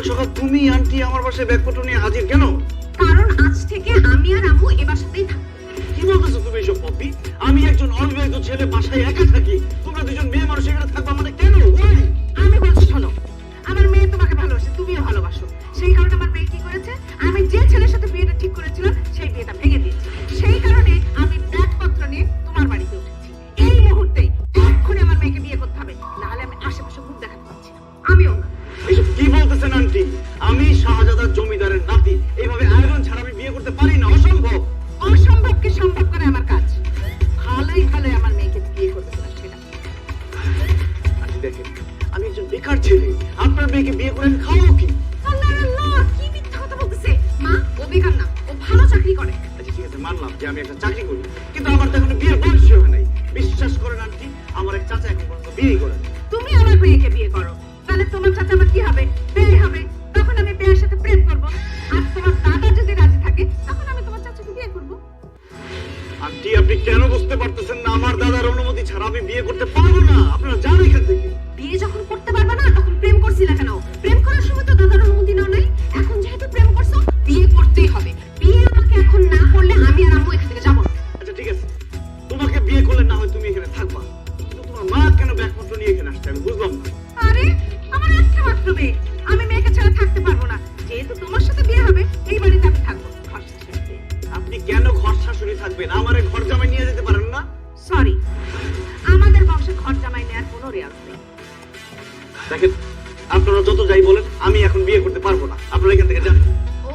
সকাল সকাল তুমি আন্টি আমার বাসায় ব্যাগপত্র নিয়ে হাজির কেন? কারণ আজ থেকে আমি আর আম্মু এ বাসাতেই থাকবো। কি বলতেছো তুমি এসব পপি? আমি একজন অবিবাহিত ছেলে, বাসায় একা থাকি, তোমরা দুজন মেয়ে মানুষ এখানে থাকবা মানে কেন? আমি বলছি শোনো, আমার মেয়ে তোমাকে ভালোবাসে, তুমিও ভালোবাসো, সেই কারণে আমার মেয়ে কি করেছে, আমি যে ছেলের সাথে বিয়েটা ঠিক করেছিলাম সেই বিয়েটা ভেঙে দিয়েছি। সেই কারণে আমি ব্যাগপত্র নিয়ে তোমার বাড়িতে উঠেছি। এই মুহূর্তেই এক্ষুনি আমার মেয়েকে বিয়ে করতে হবে, নাহলে আমি আশেপাশে মুখ দেখাতে পারছি না। আমিও না। এসব কি বলতেছেন আন্টি? আমি শাহজাদার জমিদারের নাতি, এইভাবে আয়োজন ছাড়া আমি বিয়ে করতে পারি না, অসম্ভব। অসম্ভবকে সম্ভব করে আমার কাজ। ভালোই ভালোই আমার মেয়েকে বিয়ে করতে পারছি সেটা। আন্টি দেখেন, আমি একজন বেকার ছেলে, আপনার মেয়েকে বিয়ে করে আমি খাওয়াবো কি? আল্লাহ আল্লাহ, কি মিথ্যা কথা বলতেছে। মা, ও বেকার না, ও ভালো চাকরি করে। আচ্ছা ঠিক আছে, মানলাম যে আমি একটা চাকরি করি, কিন্তু আমার তো এখনো বিয়ের বয়স হয় নাই। বিশ্বাস করেন আন্টি, আমার এক চাচা এখন পর্যন্ত বিয়ে করে নাই। তুমি আমার মেয়েকে বিয়ে করো, তাহলে তোমার সাথে আমার কি হবে? বিয়ে হবে, তখন আমি বিয়ের সাথে প্রেম করব। আর তোমার দাদা যদি রাজি থাকে তখন আমি তোমার চাচাকে বিয়ে করব। আন্টি আপনি কেন বুঝতে পারতেছেন না? আমার দাদার অনুমতি ছাড়া আমি বিয়ে করতে পারবো না। আপনারা যান এখান থেকে। বিয়ে যখন করতে পারবে না তখন প্রেম করছিলা কেন? প্রেম করার সময় তো দাদার অনুমতি নাও নাই, এখন যেহেতু প্রেম করছো বিয়ে করতেই হবে। বিয়ে আমাকে এখন না করলে আমি আর আম্মু এখান থেকে যাবো না। আচ্ছা ঠিক আছে, তোমাকে বিয়ে করলে না হয় তুমি এখানে থাকবা, কিন্তু তোমার মা কেন ব্যাগপত্র নিয়ে এখানে আসছে আমি বুঝলাম না। আরে আমার একটা মাত্র মেয়ে, আমি মেয়েকে ছাড়া থাকতে পারবো না। যেহেতু তোমার সাথে বিয়ে হবে এই বাড়িতে আমি থাকবো। ঘর শাশুড়ি। আপনি কেন ঘর শাশুড়ি থাকবেন? আমারে ঘর জামাই নিয়ে যেতে পারেন না? সরি, আমাদের বংশে ঘর জামাই নেওয়ার কোনো রেওয়াজ নেই। দেখেন, আপনারা যত যাই বলেন, আমি এখন বিয়ে করতে পারবো না। আপনারা এখান থেকে যান। ও,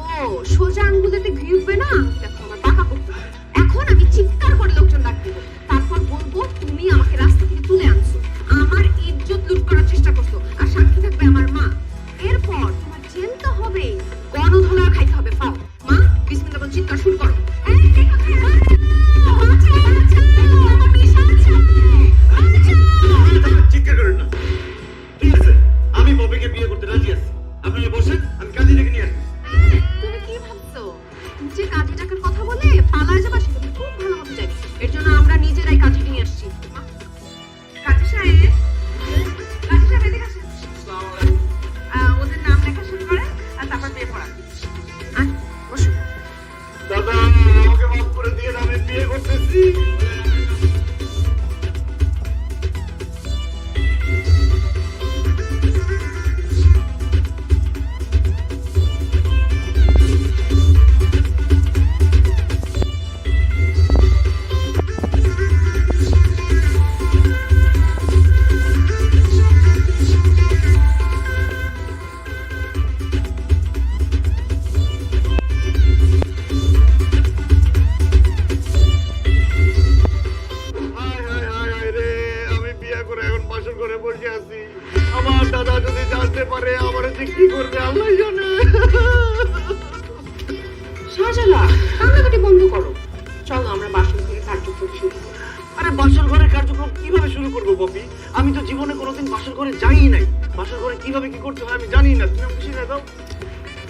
সোজা আঙ্গুলেতে ঘি উঠবে না, দেখো আমার বাঁকা করতে হবে। এখন আমি চিৎকার করে লোকজন ডাক দিব, তারপর বলবো তুমি আমাকে রাস্তা থেকে তুলে আনছো, আমার ইজ্জত লুট করার চেষ্টা করছো, আর সাক্ষী থাকবে আমার মা। এরপর তোমার জেলতে হবে, গণধোলা খাইতে হবে। পাও মা, বিসমিল্লাহ বলে চিৎকার শুরু করো। এই কে কোথায়? বাঁচাও, বাঁচাও, আমার মেয়ে সাথে। বাঁচাও। চিৎকার করেন না। ঠিক আছে, আমি ববিকে বিয়ে করতে রাজি আছি। আপনারা বসেন, আমি কাজী ডেকে নিয়ে আসছি। তুমি কি ভাবছো যে কাজী টাকার কথা বলে পালায় যাবা? সেটা তুমি খুব ভালো মতো জানি। এর জন্য আমরা নিজেরাই কাজী নিয়ে আসছি। কাজী সাহেব, কাজী সাহেব এদিকে আসেন। ওদের নাম লেখা শুরু করেন আর তারপর বিয়ে পড়ান। বসুন। দাদা আমাকে মাফ করে দিয়ে, আমি বিয়ে করতেছি। আমার দাদা যদি জানতে পারে আমার কি করবে আল্লাহ জানে। শাহজালা, কান্নাকাটি বন্ধ করো, চলো আমরা বাসন ঘরে কার্যক্রম শুরু করি। আরে বাসর ঘরের কার্যক্রম কিভাবে শুরু করবো পপি? আমি তো জীবনে কোনোদিন বাসর ঘরে যাই নাই। বাসর ঘরে কিভাবে কি করতে হয় আমি জানি না। তুমি আমাকে শিখিয়ে দাও।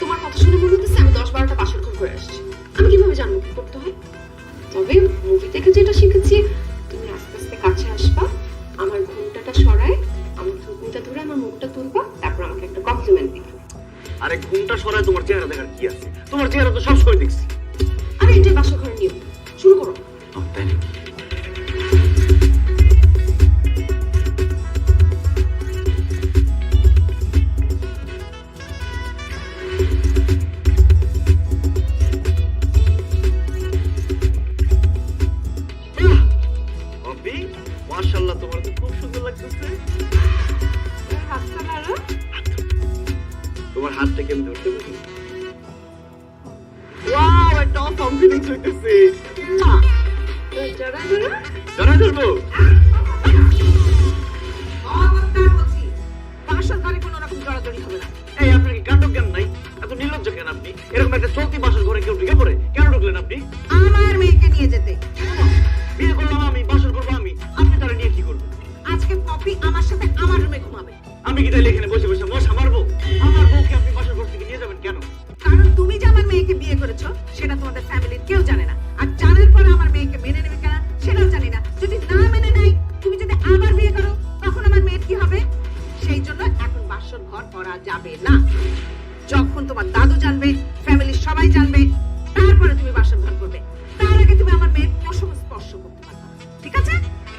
তোমার কথা শুনে মনে হচ্ছে আমি 10-12টা বাসর ঘর করে আসছি। আমি কিভাবে জানবো কি করতে হয়? তবে মুভি থেকে যেটা শিখেছি, তুমি আস্তে আস্তে কাছে আসবা, আমার ঘুমটাটা সরায় আমার থুতনিটা ধরে আমার মুখটা তুলবা, তারপর আমাকে একটা কমপ্লিমেন্ট দিবা। আরে ঘুমটা সরায় তোমার চেহারা দেখার কি আছে? তোমার চেহারা তো সবসময় দেখছি। আরে এটাই বাসর ঘরের নিয়ম, শুরু করো। তাই নাকি? মাশাআল্লাহ, তোমার তো খুব সুন্দর লাগতেছে। হাতটা নাড়ো। তোমার হাতটা কেমন ধরতে পারি? ওয়াও, একটা অসম ফিলিংস হইতেছে। জড়া জড়া জড়া ধরবো। খবরদার বলছি, বাসর ঘরে কোনো রকম জড়াজড়ি হবে না। এই আপনার কি কাণ্ড জ্ঞান নাই? এত নির্লজ্জ কেন আপনি? এরকম একটা চলতি বাসর ঘরে কেউ ঢুকে পড়ে? কেন ঢুকলেন আপনি? আমার মেয়েকে নিয়ে যেতে। বিয়ে করলাম আমি, বাসর করবো আমি, আপনি তারা নিয়ে কি করবেন? আজকে পপি আমার সাথে আমার রুমে ঘুমাবে। আমি কি তাহলে এখানে বসে বসে মশা মারবো? আমার বউকে আপনি বাসর ঘর থেকে নিয়ে যাবেন কেন? কারণ তুমি যে আমার মেয়েকে বিয়ে করেছো সেটা তোমাদের ফ্যামিলির কেউ জানে না, আর জানার পরে আমার মেয়েকে মেনে নেবে কিনা সেটাও জানি না। যদি না মেনে নেয়, তুমি যদি আবার বিয়ে করো, তখন আমার মেয়ের কি হবে? সেই জন্য এখন বাসর ঘর করা যাবে না। যখন তোমার দাদু জানবে, ফ্যামিলির সবাই জানবে, তারপরে তুমি বাসর ঘর করবে। তার আগে তুমি আমার মেয়ের পশম স্পর্শ করতে পারবে না। ঠিক আছে?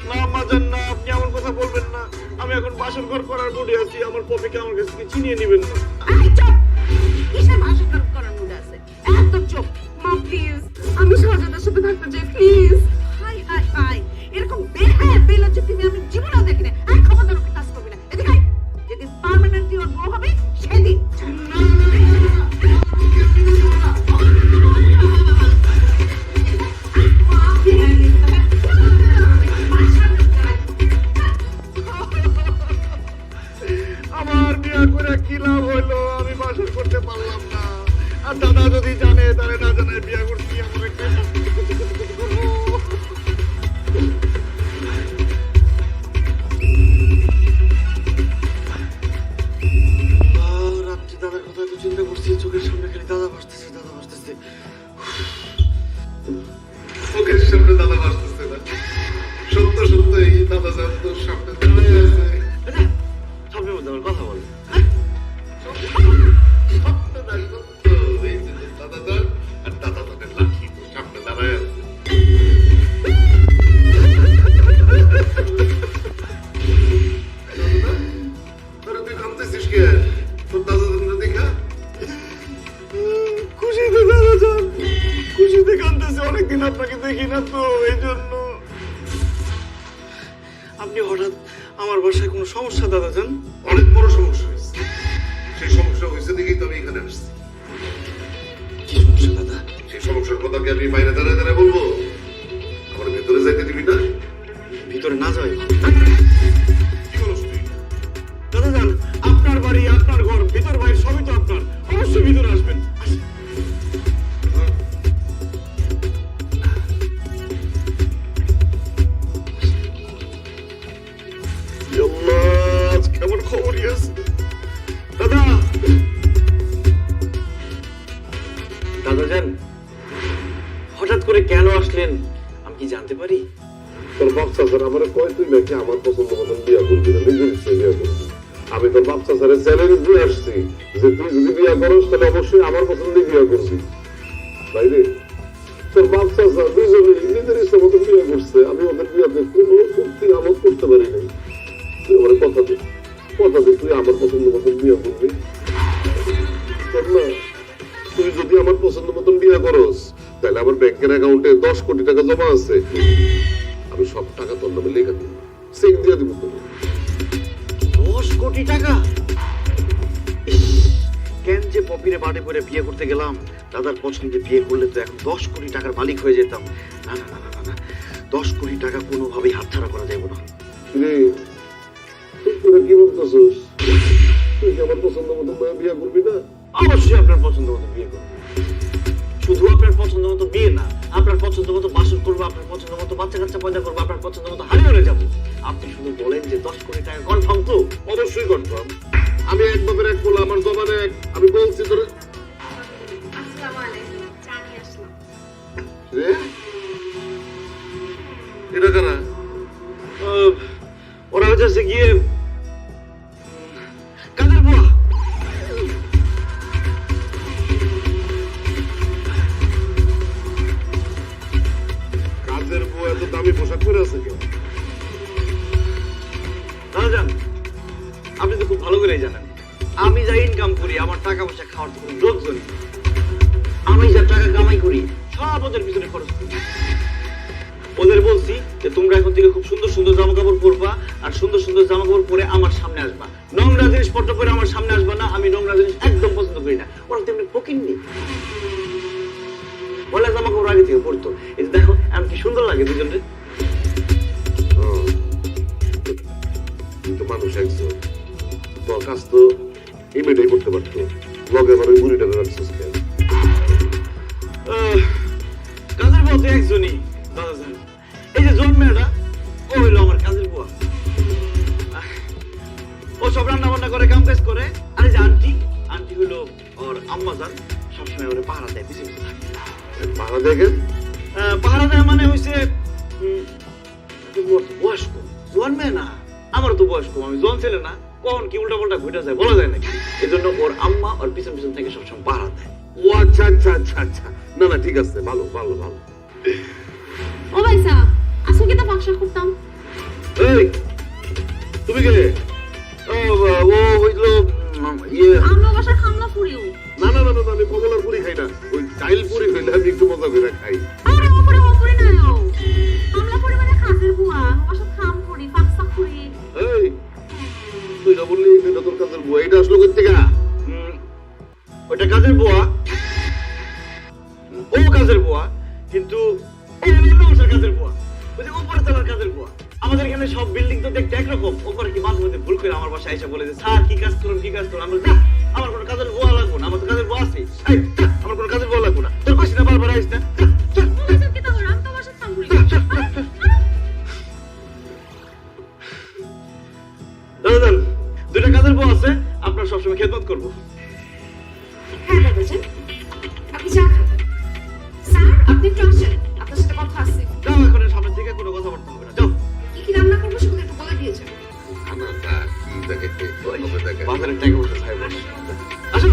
না আম্মাজান, না, আপনি এমন কথা বলবেন না। আমি এখন বাসর ঘর করার মুডে আছি। আমার পপিকে আমার কাছ থেকে চিনিয়ে নেবেন না। এই চুপ! কিসের বাসর ঘর করার মুড আছে? একদম চুপ। মা প্লিজ, আমি শাহজাদার সাথে থাকতে চাই প্লিজ। হাই হাই হাই, এরকম বেহায়া বেলজ্জা তুমি আমি জীবনেও দেখিনি। আর খবরদার ওকে কাজ করবি না। এদিকে আয়। যেদিন পার্মানেন্টলি ওর বউ হবে সেদিন। আমার বিয়া করে কি লাভ হলো? আমি বাসর করতে পারলাম না। আর দাদা যদি জানে, তাহলে না জানে বিয়া করছি আমার একটা রাত্রি দাদার কথা তো চিন্তা করছি, চোখের সামনে খালি দাদা ভাসতেছে, দাদা ভাসতেছে। চোখের সামনে দাদা ভাসতেছে না, সত্য সত্য এই দাদা যান তোর সামনে দাঁড়িয়ে আছে। সামনের মধ্যে আমার কথা বলে। স্বপ্নে না সত্য, এই যে তোর দাদা যান আর দাদা যানের লাঠি তোর সামনে দাঁড়ায় আছে। দাদা, আরে তুই কাঁদতেছিস কে? তোর দাদা যানরে দেখা? খুশিতে দাদা যান, খুশিতে কাঁদতেছে। অনেকদিন আপনাকে দেখি না তো, এই জন্য। আপনি হঠাৎ আমার বাসায় কোনো সমস্যা দাদা যান? অনেক বড় সমস্যা হয়েছে। সেই সমস্যা হয়েছে দেখেই তো আমি এখানে আসছি। কি সমস্যা দাদা? সেই সমস্যার কথা কি আমি বাইরে দাঁড়ায় দাঁড়ায় বলবো? আমার ভেতরে যাইতে দিবি না? ভিতরে না যাই কি বলছ তুই? দাদা যান, আপনার বাড়ি, আপনার ঘর, ভিতর বাইরে সবই তো আপনার। অবশ্যই ভিতরে আসবেন। আসেন। আল্লাহ, আজ কেমন খবরই আছে। দাদা, দাদা যান, হঠাৎ করে কেন আসলেন আমি কি জানতে পারি? তোর বাচ্চা স্যার আমার কয় তুই নাকি আমার পছন্দ মতন বিয়া করবি না, নিজের ইচ্ছে বিয়া করবি। আমি তোর বাচ্চা স্যারের চ্যালেঞ্জ দিয়ে আসছি যে তুই যদি বিয়া করস তাহলে অবশ্যই আমার পছন্দে বিয়া করবি। বাইরে তোর বাচ্চা স্যার দুজনে নিজের ইচ্ছে মতন বিয়া করছে, আমি ওদের বিয়াতে কোনো ফুর্তি আমোদ করতে পারি নাই। তুই আমার কথা দে, কথা দে তুই আমার পছন্দ মতন বিয়া করবি। তোর না, তুই যদি আমার পছন্দ মতন বিয়া করস তাহলে আমার ব্যাংকের অ্যাকাউন্টে 10 কোটি টাকা জমা আছে, আমি সব টাকা তোর নামে লেখা দিব, চেক দিয়ে দিব তোকে। 10 কোটি টাকা? ইস, কেন যে পপিরে বাড়ি করে বিয়ে করতে গেলাম। দাদার পছন্দে বিয়ে করলে তো এখন 10 কোটি টাকার মালিক হয়ে যেতাম। না না না না না, 10 কোটি টাকা কোনোভাবেই হাতছাড়া করা যাবে না। রে তুই তোরা কি বলতেছিস? তুই কি আমার পছন্দ মতো বিয়ে করবি না? অবশ্যই আপনার পছন্দ মতো বিয়ে করবো। শুধু আপনার পছন্দ মতো বিয়ে না, আপনার পছন্দ মতো বাসর করবো, আপনার পছন্দ মতো বাচ্চা কাচ্চা পয়দা করবো, আপনার পছন্দ মতো হারিয়ে যাবো। আপনি শুধু বলেন যে 10 কোটি টাকা কনফার্ম তো? অবশ্যই কনফার্ম। আমি এক বাপের এক বলে আমার জবানে এক, আমি বলছি তোর। আসসালামু আলাইকুম। চা নিয়ে আসলাম। রে এটা কারা? ওরা হচ্ছে গিয়ে কাদের বুয়া। কাজের বউ এত দামি পোশাক পরে আছে কেন? দাদা যান, আপনি তো খুব ভালো করেই জানেন আমি যা ইনকাম করি, আমার টাকা পয়সা খাওয়ার তো কোনো লোকজন নেই। আমি যা টাকা কামাই করি সব ওদের পিছনে খরচ করি। ওদের বলছি যে তোমরা এখন থেকে খুব সুন্দর সুন্দর জামা কাপড় পরবা, আর সুন্দর সুন্দর জামা কাপড় পরে আমার সামনে আসবা। নোংরা জিনিসপত্র পরে আমার সামনে আসবা না, আমি নোংরা জিনিস একদম পছন্দ করি না। ওরা তেমনি ফকিন্নি, বলে জামা কাপড় আগে থেকে পরতো। এই যে দেখো এমন কি সুন্দর লাগে দুজনকে। কিন্তু মানুষ একজন, তোর কাজ তো ইমেটাই করতে পারতো, লগে আবার ওই বুড়িটাকে রাখছিস কেন? কাজের বুয়া তো একজনই দাদা জান। এই যে জন্মেটা ও হইলো আমার কাজের বুয়া। ও সব রান্না বান্না করে, কাম কাজ করে। আর এই যে আন্টি, আন্টি হইলো ওর আম্মা জান, সবসময় ওরে পাহারা দেয়, পিছিয়ে পিছিয়ে থাকে। পাহারা দেখেন পাহারা দেয় মানে হইছে বয়স্ক, জোয়ান মেয়ে না। আমারও তো বয়স্ক, আমি জোয়ান ছেলে না। কখন কি উল্টা পাল্টা ঘুরে যায় বলা যায় নাকি? এজন্য ওর আম্মা ওর পিছন পিছন থেকে সবসময় পাহারা দেয়। ও আচ্ছা আচ্ছা আচ্ছা আচ্ছা, না না ঠিক আছে, ভালো ভালো ভালো। ও ভাই সাহেব আসলে কি তা ফাংশন করতাম? এই তুমি কে? ও হইলো ইয়ে, আমরা বাসার খামলা পুরিও। না না না না, আমি কমলার পুরি খাই না, ওই চাইল পুরি হইলে আমি একটু মজা করে খাই। আরে ওপরে ওপরে না খামলা পুরি মানে খাসের বুয়া, বাসার খাম পুরি ফাকসা পুরি। এই তুই না বললি এটা তোর কাজের বুয়া, এটা আসলো কই থেকে? ওটা কাজের বুয়া, ও কাজের বুয়া, কিন্তু ও অন্য বাসার কাজের বুয়া, ওই যে উপরে তলার কাজের বুয়া। আমাদের এখানে সব বিল্ডিং তো দেখতে একরকম, ওপরে কি মাঝে মধ্যে ভুল করে আমার বাসায় এসে বলে যে স্যার কি কাজ করুন কি কাজ করুন। আমরা যা, আমার কোনো কাজের বুয়া লাগবো না, আমার তো কাজের বুয়া আছে। এই, যা, আমার কোনো কাজের বুয়া লাগবো না, তোর কইছি না বারবার আইস না। যা, যা, ও ভাই সাহেব কি তা রাম তো বাসার খাম পুরি। দাদা দাদা, দুইটা কাজের বুয়া আছে, আপনার সবসময় খেদমত করবো। হ্যাঁ দাদাজান, আপনি চা খান। স্যার আপনি একটু আসেন, আপনার সাথে কথা আছে। যাও, এখন সামনের দিকে কোনো কথাবার্তা হবে না, যাও। কি কি রান্না করবো সেগুলো একটু বলে দিয়েছেন। খানাটা কি দেখে কবে দেখে? বাজারের টাকা বসে সাহেব আসো।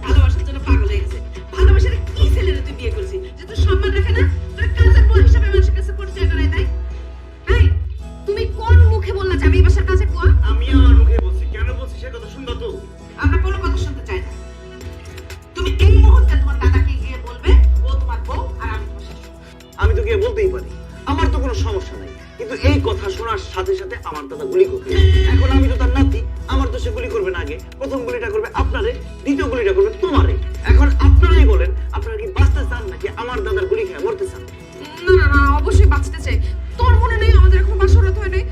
ভালোবাসার জন্য পাগল হয়ে গেছে। ভালোবাসার কি ছেলেরে তুই বিয়ে করেছিস যে তোর সম্মান রাখে না, তোর কাজের বউ হিসাবে মানুষের কাছে পরিচয় করায় দেয়? এই তুমি কোন মুখে বললা যে আমি এই বাসার কাজের বুয়া? আমি আমার মুখে বলছি, কেন বলছি সে কথা শুনবা তো। আমরা কোনো কথা শুনতে চাই না। তুমি এই মুহূর্তে তোমার দাদাকে গিয়ে বলবে ও তোমার বউ আর আমি তোমার শাশুড়ি। আমি তো গিয়ে বলতেই পারি, আমার তো কোনো সমস্যা নাই, কিন্তু এই কথা শোনার সাথে সাথে আমার দাদা গুলি করবে। এখন আমি তো তার নাতি, আমার তো সে গুলি করবে না, আগে প্রথম গুলিটা করবে আপনারে, দ্বিতীয় গুলিটা করবে তোমারে। এখন আপনারাই বলেন, আপনারা কি বাঁচতে চান নাকি আমার দাদার গুলি খেয়ে মরতে চান? না না না, অবশ্যই বাঁচতে চাই। তোর মনে নেই আমাদের এখন বাসর রাত হয় নাই?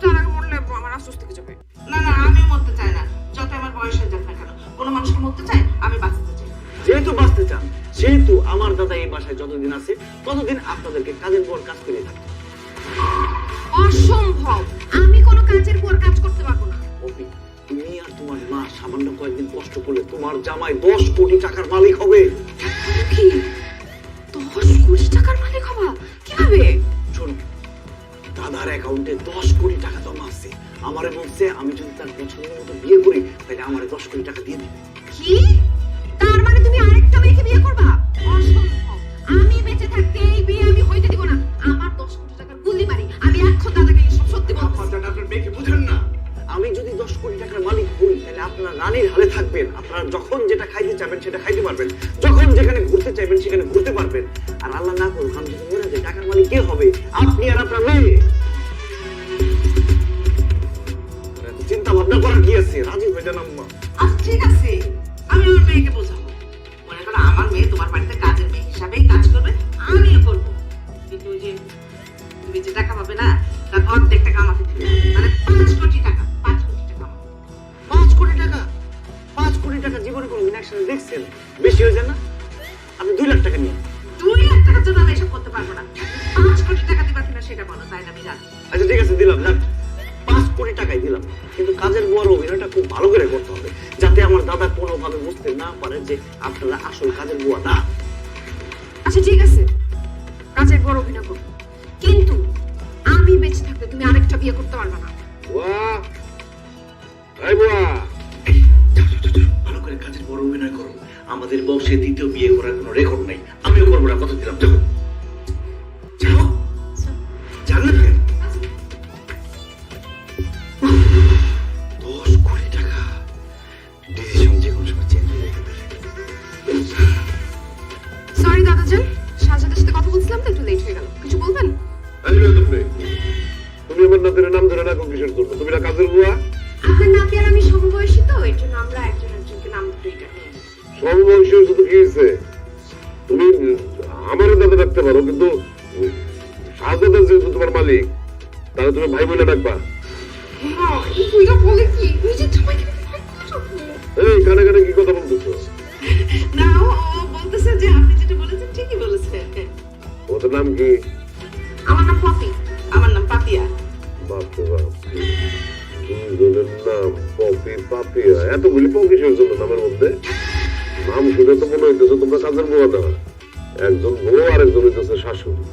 তার আগে মরলে আমার আফসোস থেকে যাবে। না না, আমিও মরতে চাই না, যত আমার বয়স হয়ে যাক না কেন। কোনো মানুষকে মরতে চাই, আমি বাঁচতে চাই। যেহেতু বাঁচতে চান, সেহেতু আমার দাদা এই বাসায় যতদিন আছে ততদিন আপনাদেরকে কাজের পর কাজ করে থাকতে। অসম্ভব, আমি কোনো কাজের বুয়ার কাজ করতে পারবো না। অপি, তুমি আর তোমার মা সামান্য কয়েকদিন কষ্ট করলে তোমার জামাই 10 কোটি টাকার মালিক হবে। কি 10 কোটি টাকার মালিক হবা? কিভাবে? শোনো, দাদার অ্যাকাউন্টে 10 কোটি টাকা জমা আছে। আমারে বলছে আমি যদি তার পছন্দ মতো বিয়ে করি তাহলে আমারে 10 কোটি টাকা দিয়ে দিবে। কি? তার মানে তুমি আরেকটা মেয়েকে বিয়ে করবা? অসম্ভব, আমি বেঁচে থাকতে এই বিয়ে আমি হইতে দিব না। আমার 10 কোটি টাকার গুলি মারি, আমি এখন দাদাকে সব সত্যি বলবো। আপনারা আপনার মেয়েকে বুঝেন না। আমি যদি 10 কোটি টাকার মালিক হই তাহলে আপনারা রানীর হালে থাকবেন। আপনারা যখন যেটা খাইতে চাইবেন সেটা খাইতে পারবেন, যখন যেখানে ঘুরতে চাইবেন সেখানে ঘুরতে পারবেন। আর আল্লাহ না করুক আমি যদি মরে যাই, টাকার মালিক কে হবে? আপনি আর আপনার মেয়ে। এত চিন্তা ভাবনা করার কি আছে? রাজি হয়ে যান আম্মা। আচ্ছা ঠিক আছে, আমি আমার মেয়েকে বোঝাবো। মনে করো আমার মেয়ে তোমার বাড়িতে কাজের মেয়ে হিসাবেই কাজ করবে, আমিও করবো। কিন্তু ওই যে তুমি যে টাকা পাবে না, তার অর্ধেক টাকা আমাকে দিবে, মানে 5 কোটি টাকা। 5 কোটি টাকা আমাকে। 5 কোটি টাকা? 5 কোটি টাকা জীবনে কোনোদিন একসাথে দেখছেন? বেশি হয়ে যায় না? আপনি 2 লাখ টাকা নিন। 2 লাখ টাকার জন্য আমি এসব করতে পারবো না। 5 কোটি টাকা দিবা কিনা সেটা বলো, তাই আমি জানি। আচ্ছা ঠিক আছে, দিলাম না, 5 কোটি টাকাই দিলাম, কিন্তু কাজের বুয়ার অভিনয়টা খুব ভালো করে করতে হবে, যাতে আমার দাদা কোনোভাবে বুঝতে না পারে যে আপনারা আসল কাজের বুয়া না। আচ্ছা ঠিক আছে, কাজের বুয়ার অভিনয় করবো, কিন্তু আমি বেঁচে থাকতে তুমি আরেকটা বিয়ে করতে পারবে না। বাহ, এই বুয়া, ভালো করে কাজের বড় অভিনয় করো। আমাদের বংশে দ্বিতীয় বিয়ে করার কোনো রেকর্ড নাই, আমিও করবো না, কথা দিলাম। যাও যাও, জানেন কেন? 10 কোটি টাকা, ডিসিশন যে কোনো সময় চেঞ্জ হয়ে যেতে পারে। সরি দাদাজান, শাহজাদের সাথে কথা বলছিলাম তো একটু লেট হয়ে গেল। কিছু বলবেন? এই রে তুমি আমার নাতির নাম ধরে না কিসের জন্য? তুমি না কাজের বুয়া? আপনার নাতি আর আমি সমবয়সী তো, এর জন্য আমরা একজন একজনকে নাম ধরে ডাকি। সমবয়সী শুধু কি হয়েছে? তুমি আমারও দাদা ডাকতে পারো, কিন্তু শাহজাদা যেহেতু তোমার মালিক, তাহলে তুমি ভাই বলে ডাকবা। হ্যাঁ, এই বুইড়া বলে কি? নিজের জামাইকে দেখে ভাই বলে ডাকবো? এই কানে কানে কি কথা বলতেছো? না, ও বলতেছে যে আপনি যেটা বলেছেন ঠিকই বলেছেন। ওদের নাম কি? আমার নাম পপি। আমার নাম পাপিয়া। বাপরে বাপ, দুজনের নাম পপি পাপিয়া, এতগুলি পকিসের জন্য নামের মধ্যে? নাম শুনে তো মনে হইতেছে তোমরা কাজের বুয়া না, একজন বউ আর একজন হইতেছে শাশুড়ি।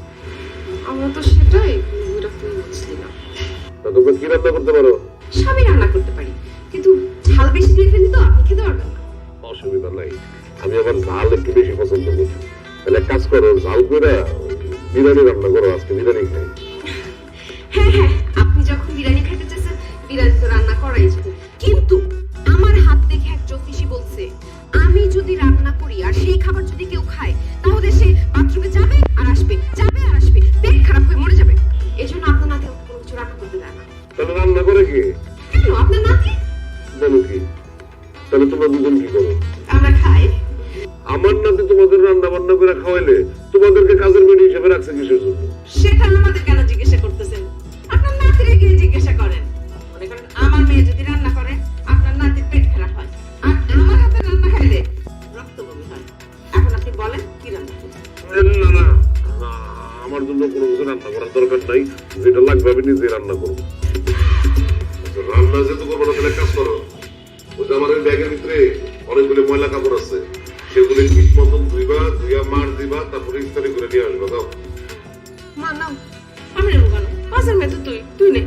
আমরা তো সেটাই এরকম বুঝলি না। তা তোমরা কি রান্না করতে পারো? সবই রান্না করতে পারি, কিন্তু ঝাল বেশি দিয়ে ফেলি তো আপনি খেতে পারবেন না। অসুবিধা নাই, আমি আবার ঝাল একটু বেশি পছন্দ করি। তাহলে এক কাজ করো, ঝাল করে বিরিয়ানি রান্না করো, আজকে বিরিয়ানি খাই। হ্যাঁ হ্যাঁ, আপনি যখন বিরিয়ানি খেতে চাইছেন বিরিয়ানি তো রান্না করাই যাবে, কিন্তু আমার হাত দেখে এক জ্যোতিষী বলছে আমি যদি রান্না করি আর সেই খাবার যদি কেউ খায় তাহলে সে বাথরুমে যাবে আর আসবে, যাবে আর আসবে, পেট খারাপ হয়ে মরে যাবে। এজন্য আপনার নাতি আমাকে কোনো কিছু রান্না করতে দেয় না। তাহলে রান্না করে কি? কেন আপনার নাতি? বলো কি? তাহলে তোমরা দুজন কি করো? আমরা খাই। আমার নাতি তোমাদের রান্না বান্না করে খাওয়াইলে তোমাদেরকে কাজের মেয়ে হিসেবে রাখছে কিসের জন্য? সেটা আমাদের কেন জিজ্ঞাসা করতেছেন? আপনার নাতিরে গিয়ে জিজ্ঞাসা করেন। মনে করেন আমার মেয়ে যদি রান্না করে আপনার নাতির পেট খারাপ হয়, আর আমার হাতে রান্না খাইলে রক্ত বমি হয়। এখন আপনি বলেন কি রান্না করবেন? না না না, আমার জন্য কোনো কিছু রান্না করার দরকার নাই, যেটা লাগবে আমি নিজে রান্না করবো। আচ্ছা, রান্না যেহেতু করবো না, তাহলে এক কাজ করো, ওই যে আমার ওই ব্যাগের ভিতরে অনেকগুলো ময়লা কাপড় আছে, সেগুলো ঠিক মতন ধুইবা, ধুইয়া মার দিবা, তারপরে ইস্তারি করে নিয়ে আসবা। দাও। মা নাও। আমি নেবো কেন? পাশের মেয়ে তো তুই নে।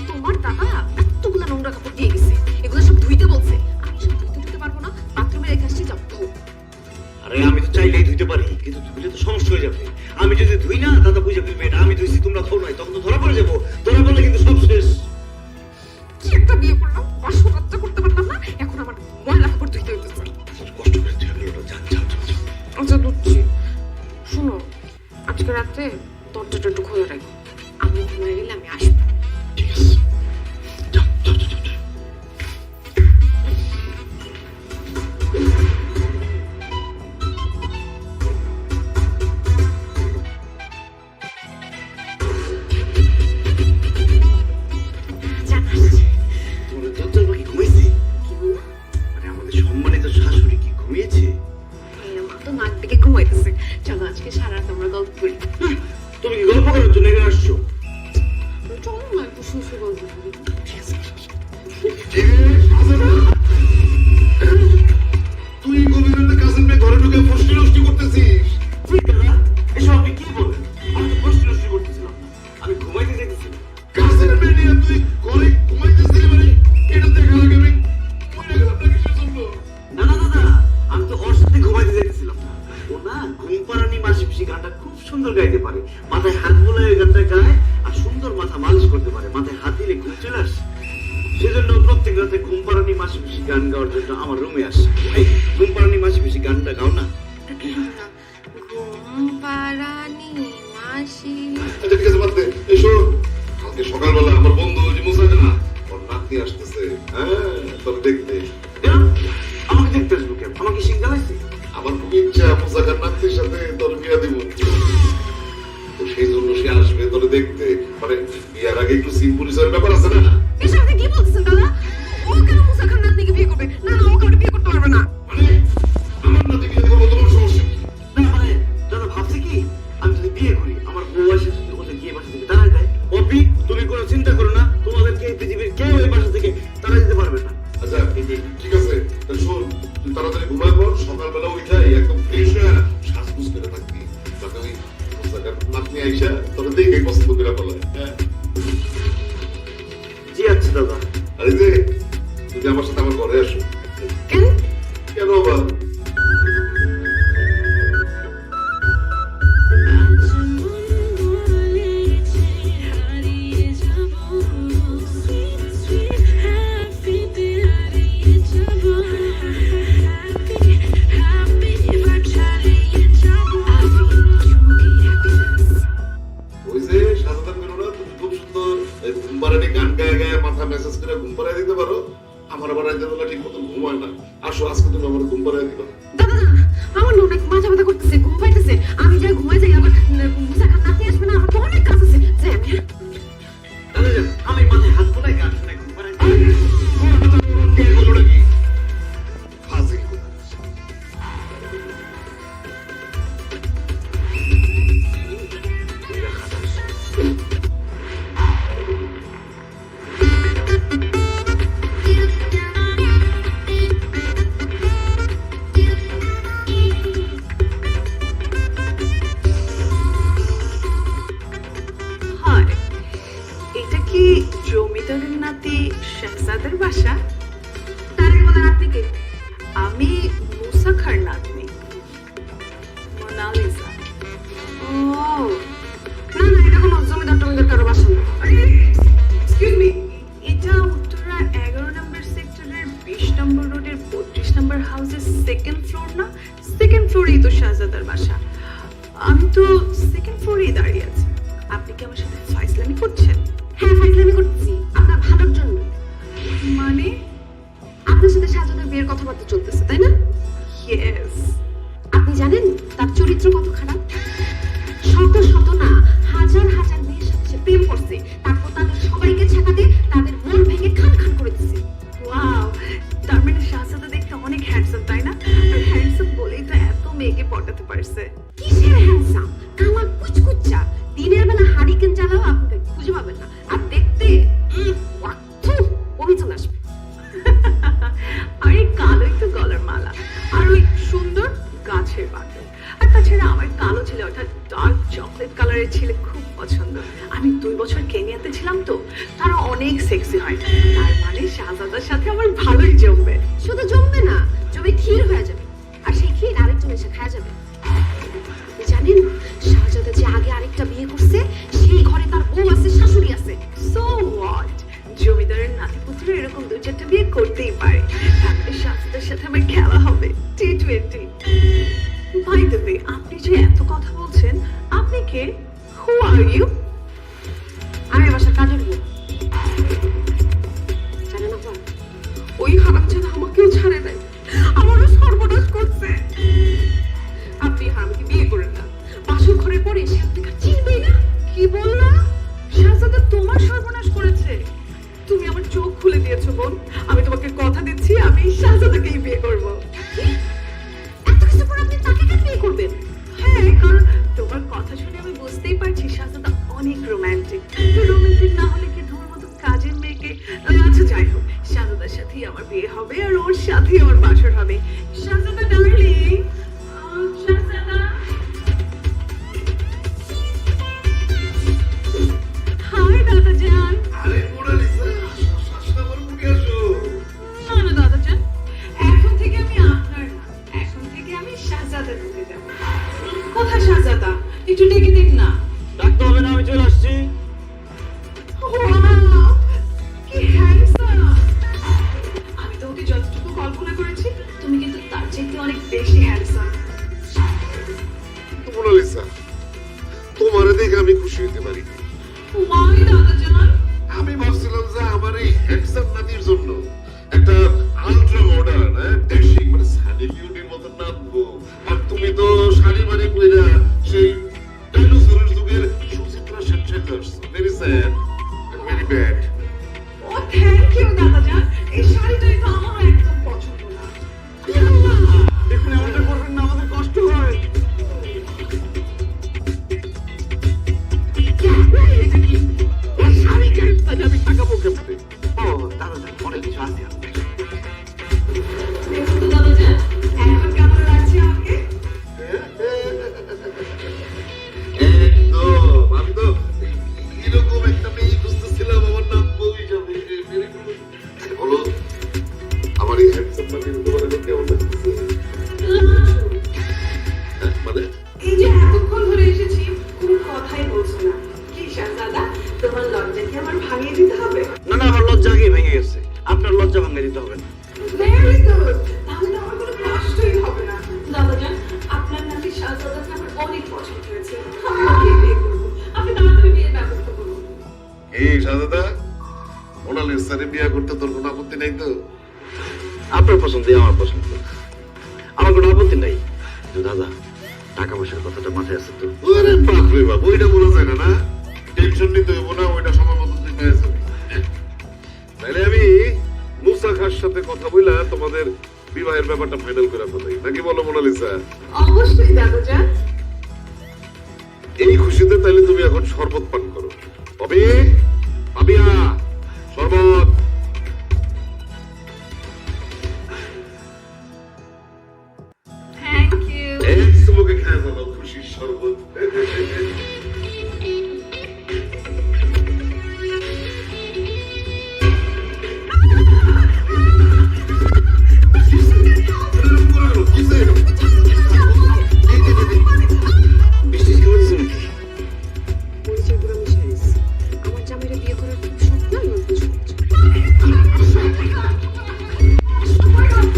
তোমার দাদা এতগুলো নোংরা কাপড় দিয়ে গেছে, এগুলো সব ধুইতে বলছে। আমি সব ধুইতে পারবো না, বাথরুমে রেখে আসছি, যাও ধুও। আরে আমি তো চাইলেই ধুইতে পারি, কিন্তু ধুইলে তো সমস্যা হয়ে যাবে। আমি যদি ধুই না দাদা বুঝে ফেলবে এটা আমি ধুইছি তোমরা ধরো নাই, তখন তো ধরা পড়ে যাবো। ধরা পড়লে কিন্তু সব শেষ। কি একটা বিয়ে করলাম, বাসরাত্তা করতে পারলাম না, এখন আমার ময়লা কাপড় ধুইতে হইতেছে। কষ্ট করে ধুয়ে গেল ওটা, যান যাও যাও যাও। আচ্ছা ধুচ্ছি। শোনো, আজকে রাতে দরজাটা একটু খোলা রাখো, আমি ঘুমাই গেলে আমি আসবো। ঠিক আছে, যাও যাও যাও যাও। জান আসছে। তোমাদের দরজার বাকি ঘুমাইছে? কি বললা? মানে আমাদের সম্মানিত শাশুড়ি কি ঘুমিয়েছে? মা তো নাক ডেকে ঘুমাইতেছে। চলো আজকে সারা রাত আমরা গল্প করি। তুমি কি গল্প করার জন্য এখানে আসছো? চলো না একটু শুয়ে গল্প করি। তুই গভীর কাজের মেয়ে ঘরে ঢুকে ফষ্টি নষ্টি করতেছিস? ঠিক দাদা, এসব আপনি কি বলেন? আমি তো প্রশ্ন করতেছিলাম না, আমি ঘুমাইতে চাইতেছিলাম। কাজের মেয়ে নিয়ে তুই ঘরে ঘুমাইতেছিলি মানে? এটা দেখা লাগে আমি মরে গেলাম না কিসের জন্য? না না দাদা, আমি তো ওর সাথে ঘুমাইতে চাইতেছিলাম না। ও না ঘুম পাড়ানি মাসি পিসি গানটা খুব সুন্দর গাইতে পারে, মাথায় হাত বুলায় ওই গানটা গায় আর সুন্দর মাথা মালিশ করতে পারে, মাথায় হাত দিলে ঘুম চলে আসে। সেজন্য প্রত্যেক রাতে ঘুম পাড়ানি মাসি পিসি গান গাওয়ার জন্য আমার রুমে আসে। এই ঘুম পাড়ানি মাসি পিসি গানটা গাও না। ঘুম পাড়ানি মাসি। আচ্ছা ঠিক আছে, বাদ দে। এই শোন, কালকে সকালবেলা আমার বন্ধু ওই যে মুসাকে না, ওর নাতনি আসতেছে, হ্যাঁ তোর দেখতে। কেন? আমাকে দেখতে আসবো কেন? আমাকে সিঙ্গাল আছে? আমার খুব ইচ্ছা মুসাকার নাতনির সাথে তোর বিয়া দিব, তো সেই জন্য সে আসবে তোর দেখতে। মানে বিয়ার আগে একটু সিম পরিচয়ের ব্যাপার আছে না? এসব আপনি কি বলছেন দাদা? ও কেন মুসা খান নাতনিকে বিয়ে করবে? না না, ও কাউকে বিয়ে করতে পারবে না। মানে আমার নাতি বিয়ে করবো, তোমার সমস্যা কি? না মানে দাদা ভাবছে কি আমি যদি বিয়ে করি আমার বউ এসে যদি ওদের গিয়ে বাসা থেকে তাড়াই দেয়। পপি তুমি কোনো চিন্তা করো না, তোমাদেরকে এই পৃথিবীর কেউ এই বাসা থেকে তাড়াই দিতে পারবে না। আচ্ছা ঠিক আছে, তাহলে শোন, তুই তাড়াতাড়ি ঘুমাই পড়, সকালবেলা উঠাই একদম ফ্রেশ হয়ে সাজগুজ করে থাকবি, যাতে ওই মুসাকার নাতনি আইসা তোর দেখে পছন্দ করে বলে। হ্যাঁ জি আচ্ছা দাদা। আর এই যে তুই আমার সাথে আমার ঘরে আসো। কেন? কেন আবার? ওই যে সাজাদার বেরো না, তুমি খুব সুন্দর ঘুম পাড়ানি গান গায়ে গায়ে মাথা মেসেজ করে ঘুম পাড়ায় দিতে পারো। আমার আবার রাতের বেলা ঠিক মতো ঘুম হয় না। আসো আজকে তুমি আমার ঘুম পাড়ায় দিবা। দাদা না, আমার না অনেক মাথা ব্যথা করতেছে, ঘুম পাইতেছে। আমি যাই ঘুমাই যাই, আবার মুসা খান নাতনি আসবে না, আমার তো অনেক কাজ আছে। যাই আমি। দাদা যান, আমি মাথায় হাত বোলাই গান শুনে ঘুম পাড়াই। কে বলো নাকি? ফাজিল সেকেন্ড ফ্লোর না? সেকেন্ড ফ্লোরেই তো শাহজাদার বাসা। আমি তো সেকেন্ড ফ্লোরেই দাঁড়িয়ে আছি। আপনি কি আমার সাথে ফাইজলামি করছেন? হ্যাঁ, ফাইজলামি করতেছি আপনার ভালোর জন্য। মানে? আপনার সাথে শাহজাদার বিয়ের কথাবার্তা চলতেছে, তাই না? ইয়েস। আপনি জানেন তার চরিত্র কত খারাপ? শত শত না, হাজার হাজার মেয়ের সাথে সে প্রেম করছে, তারপর তাদের সবাইকে ছেঁকাতে তাদের মন ভেঙে খান খান করে দিচ্ছে। ওয়াও, তার মানে শাহজাদা দেখতে অনেক হ্যান্ডসাম, তাই না? আর হ্যান্ডসাম বলেই তো এত মেয়েকে পটাতে পারছে। কিসের হ্যান্ডসাম? কালা কুচকুচ্চা, দিনের বেলা হারিকেন জ্বালাও আপনাকে খুঁজে পাবেন না, আর দেখতে বমি চলে আসবে। আর এই কালো একটু গলার মালা, আর ওই সুন্দর গাছের বাঁধন। আর তাছাড়া আমার কালো ছেলে অর্থাৎ ডার্ক চকলেট কালারের ছেলে খুব পছন্দ। আমি 2 বছর কেনিয়াতে ছিলাম তো, তারা অনেক সেক্সি হয়। তার মানে শাহজাদার সাথে আমার ভালোই জমবে। শুধু জমবে না, জমে ক্ষীর হয়ে যাবে, আর সেই ক্ষীর আরেকজন এসে খাওয়া যাবে। আপনি জানেন শাহজাদা যে আগে আরেকটা বিয়ে করছে, সেই ঘরে তার বউ আছে, শাশুড়ি আছে। সো হোয়াট, জমিদারের নাতিপুত্র এরকম 2-4টা বিয়ে করতেই পারে। তারপরে শাহজাদার সাথে আমার খেলা হবে T20। বাই দ্য ওয়ে, আপনি যে এত কথা বলছেন, আপনি কে? হু আর ইউ? আমি বাসার কাজের বউ। জানেন আপা, ওই হারামজাদা আমাকেও ছাড়ে নাই, আমারও সর্বনাশ করছে। আপনি হারামকে বিয়ে করেন না। বাসর ঘরের পরে সে আপনাকে চিনবেই না। কি বললা? শাহজাদা তোমার সর্বনাশ করেছে? তুমি আমার চোখ খুলে দিয়েছো বোন। আমি তোমাকে কথা দিচ্ছি, আমি শাহজাদাকেই বিয়ে করব। কি? এত কিছু পর আপনি তাকে কেন বিয়ে করবেন? হ্যাঁ, কারণ তোমার কথা শুনে আমি বুঝতেই পারছি শাহজাদা অনেক রোমান্টিক। রোমান্টিক না হলে কি তোমার মতো কাজের মেয়েকে? আচ্ছা যাই হোক, শাহজাদার সাথেই আমার বিয়ে হবে, আর ওর সাথেই আমার বাসর হবে। শাহজাদা ডার্লিং, শাহজাদা। হাই দাদা জান। আরে মোনালিসা, আমার মুখে আসো। না না দাদা জান, এখন থেকে আমি আপনার না, এখন থেকে আমি শাহজাদার হতে যাব। কোথায় শাহজাদা? একটু ডেকে দেখ না। ডাকতে হবে না, আমি চলে আসছি। Wow, কি হ্যান্ডসাম! আমি তোমাকে যতটুকু কল্পনা করেছি, তুমি কিন্তু তার চাইতে অনেক বেশি হ্যান্ডসাম। মোনালিসা, তোমারে দেখে আমি খুশি হতে পারি। ওয়াই দাদা জান? আমি ভাবছিলাম যে আমার এই হ্যান্ডসাম নাতির জন্য একটা আলট্রা মডার্ন ড্যাশিং মানে সানি লিওনির মতো নাচবো, আর তুমি তো শাড়ি মারি কইরা সেই ডাইনোসরের যুগের সুচিত্রা সেন সেজে আসছো। Very sad, very bad. ও থ্যাংক ইউ দাদা জান, এই শাড়িটাই তো আমার একদম পছন্দ না। দেখুন এমনটা করবেন না, আমাদের কষ্ট হয়। এটা কি? ওই শাড়ি কেন তাহলে আমি টাকাবো কেমনে? ও দাদা জান, অনেক কিছু আছে আপনার। দেখুন তো দাদা জান, এখন কেমন লাগছে আমাকে? একদম, আমি তো এরকম একটা মেয়ে খুঁজতেছিলাম আমার নাম বউ হিসাবে। বলো, আমার এই হ্যান্ডসাম নাতির তোমার এখন কেমন লাগতেছে? মানে এই যে এতক্ষণ ধরে এসেছি, কোনো কথাই বলছো না। কি শাহজাদা, তোমার লজ্জা কি আমার ভাঙিয়ে দিতে হবে? না না, আমার লজ্জা আগেই ভেঙে গেছে, আপনার লজ্জা ভাঙিয়ে দিতে হবে না। ভেরি গুড, তাহলে তো আমার কোনো কষ্টই হবে না। দাদা জান, আপনার নাকি শাহজাদাকে আমার অনেক পছন্দ হয়েছে, আমি ওকেই বিয়ে করবো। আপনি তাড়াতাড়ি বিয়ের ব্যবস্থা করুন। এই শাহজাদা, মোনালিসারে বিয়ে করতে তোর কোনো আপত্তি নাই তো? আপনার পছন্দই আমার পছন্দ, আমার কোনো আপত্তি নাই। কিন্তু দাদা, টাকা পয়সার কথাটা মাথায় আছে তো? আরে বাপ রে বাপ, ওইটা বলা যায় না। না টেনশন নিতে হইব না, ওইটা সময় মতো তুই পেয়ে যাবি। তাহলে আমি মুসা খার সাথে কথা বইলা তোমাদের বিবাহের ব্যাপারটা ফাইনাল করে ফেলাই, নাকি বলো মোনালিসা? অবশ্যই দাদা জান। এই খুশিতে তাহলে তুমি এখন শরবত পান করো। তবে পাবিয়া শরবত। Thank you. এক চুমুকে খেয়ে ফেলো খুশির শরবত। বৃষ্টি কি হচ্ছে নাকি? মরিচের গুঁড়ো মিশিয়ে দিছি। আমার জামাইরা বিয়ে করার খুব শখ না, অল্প শখ। Oh my God!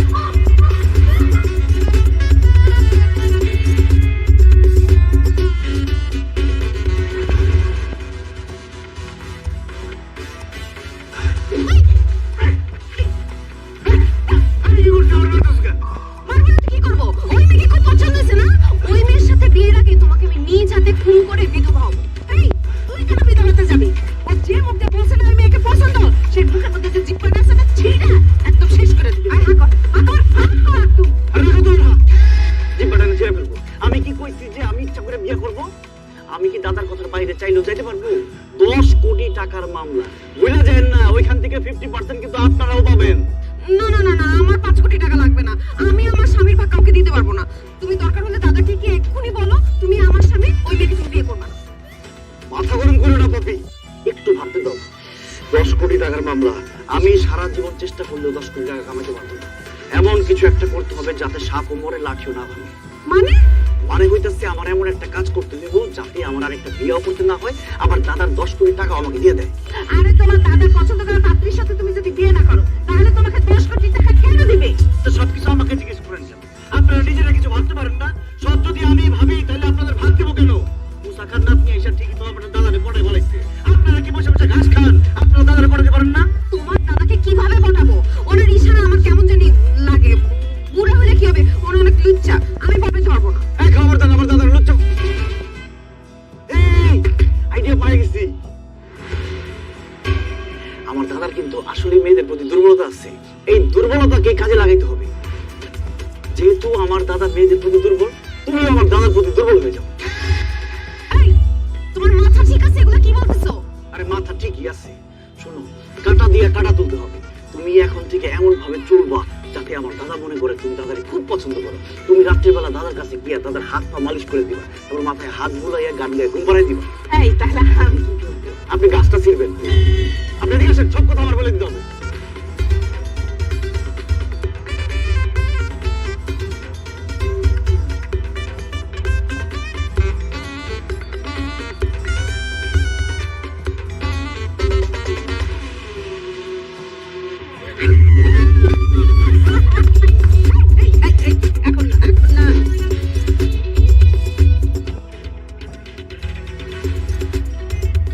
আজকে তোমাকে আমি নিজ হাতে খুন করে বিধবা হব। এই তুই কেন বিধবা হতে যাবি? ও যে মুখ দিয়ে বলছে না ওই মেয়েকে পছন্দ, সেই মুখের মধ্যে যে জিব্বাটা আছে না ছিঁড়া একদম শেষ করে দিবি। আয় হা কর, তুই আরে দেখো তো না, জিব্বাটা আমি ছেড়ে ফেলবো। আমি কি কইছি যে আমি ইচ্ছা করে বিয়ে করব? আমি কি দাদার কথার বাইরে চাইলেও যাইতে পারবো? 10 কোটি টাকার মামলা, বুঝা যায় না? ওইখান থেকে 50% কিন্তু আপনারাও পাবেন। না না না না, আমার 5 কোটি টাকা লাগবে না। আমি আমার স্বামীর ভাগ কাউকে দিতে পারবো না। তুমি দরকার হলে দাদাকে কি এক্ষুনি বলো তুমি আমার স্বামী, ওই মেয়েকে তুমি বিয়ে করবে না। মাথা গরম করো না পপি, একটু ভাবতে দাও। 10 কোটি টাকার মামলা, আমি সারা জীবন চেষ্টা করলেও 10 কোটি টাকা কামাইতে পারবো না। এমন কিছু একটা করতে হবে যাতে সাপও মরে লাঠিও না ভাঙে। মানে মানে হইতেছে আমার এমন একটা কাজ করতে দেবো যাতে আমার আরেকটা বিয়েও করতে না হয়, আবার দাদার 10 কোটি টাকা আমাকে দিয়ে দেয়। আরে তোমার দাদার পছন্দ করা পাত্রীর সাথে তুমি যদি বিয়ে না করো তাহলে তোমাকে 10 কোটি টাকা কেন দিবে? তো সবকিছু আমাকে জিজ্ঞেস করেন কেন? আপনারা নিজেরা কিছু ভাবতে পারেন না? সব যদি আমি ভাবি তাহলে আপনাদের ভাগ দেবো কেন? মুসা খান আপনি এসে ঠিকই তো আপনার দাদারে পড়াই বলাইছে। আপনারা কি বসে বসে ঘাস খান? আপনারা দাদারে পড়াতে পারেন না? তোমার দাদাকে কিভাবে পটাবো? ওনার ইশারা আমার কেমন জানি লাগে। বুড়া হলে কি হবে? ওর অনেক লুচ্চা, আমি পটাতে পারবো না। এই খবরদার, আমার দাদার লুচ্চা। এই আইডিয়া পাই গেছি। আমার দাদার কিন্তু আসলে মেয়েদের প্রতি দুর্বলতা আছে। এই দুর্বলতাকে কাজে লাগাইতে হবে। যেহেতু আমার দাদা মেয়েদের প্রতি দুর্বল, তুমি আমার দাদার প্রতি দুর্বল হয়ে যাও। এই তোমার মাথা ঠিক আছে? এগুলো কি বলতেছো? আরে মাথা ঠিকই আছে। শোনো, কাটা দিয়ে কাটা তুলতে হবে। তুমি এখন থেকে এমন ভাবে চলবা যাতে আমার দাদা মনে করে তুমি দাদারে খুব পছন্দ করো। তুমি রাত্রিবেলা দাদার কাছে গিয়া দাদার হাত পা মালিশ করে দিবা, তারপর মাথায় হাত বুলাইয়া গান গায়ে ঘুম পাড়াই দিবা। এই তাহলে আমি কি করবো? আপনি গাছটা ছিড়বেন। আপনি ঠিক আছে, সব কথা আমার বলে দিতে হবে। এখন না, এখন না।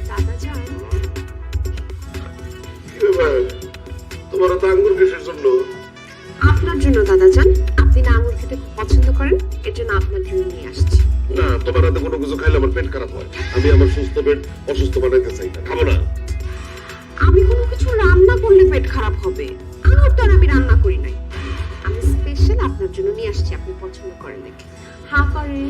দাদা যান, তোমার তো আঙ্গুর কিসের জন্য? আপনার জন্য দাদা যান। আপনি না আঙুর খেতে খুব পছন্দ করেন, এর জন্য আপনার জন্য নিয়ে আসছি। না, তোমার হাতে কোনো কিছু খাইলে আমার পেট খারাপ হয়। আমি আমার সুস্থ পেট অসুস্থ বানাইতে চাই না, খাবো না। আমি কোনো কিছু রান্না করলে পেট খারাপ হবে। আঙুর তো আর আমি রান্না করি নাই। আমি স্পেশাল আপনার জন্য নিয়ে আসছি, আপনি পছন্দ করেন নাকি? হ্যাঁ করে।